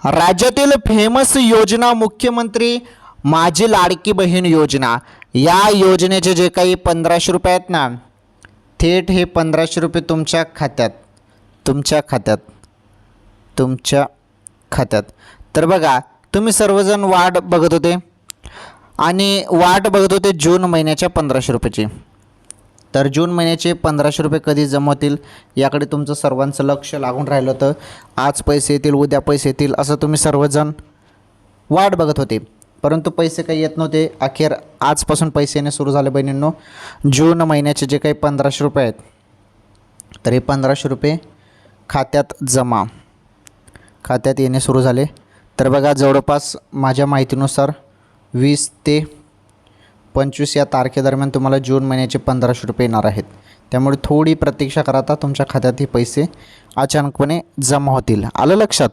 राज्यातील फेमस योजना मुख्यमंत्री माझी लाडकी बहीण योजना, या योजनेचे जे काही 1500 आहेत ना, थेट हे 1500 तुमच्या खात्यात. तर बघा, तुम्ही सर्वजण वाट बघत होते जून महिन्याच्या 1500ची. तर जून महिन्याचे 1500 कधी जमा होतील याकडे तुमचं सर्वांचं लक्ष लागून राहिलं होतं. आज पैसे येतील, उद्या पैसे येतील, असं तुम्ही सर्वजण वाट बघत होते, परंतु पैसे काही येत नव्हते. अखेर आजपासून पैसे येणे सुरू झाले बहिणींनो. जून महिन्याचे जे काही 1500 आहेत, तर हे 1500 खात्यात येणे सुरू झाले. तर बघा, जवळपास माझ्या माहितीनुसार 20 ते 25 या तारखेदरम्यान तुम्हाला जून महिन्याचे 1500 येणार आहेत. त्यामुळे थोडी प्रतीक्षा करा, आता तुमच्या खात्यात हे पैसे अचानकपणे जमा होतील. आलं लक्षात?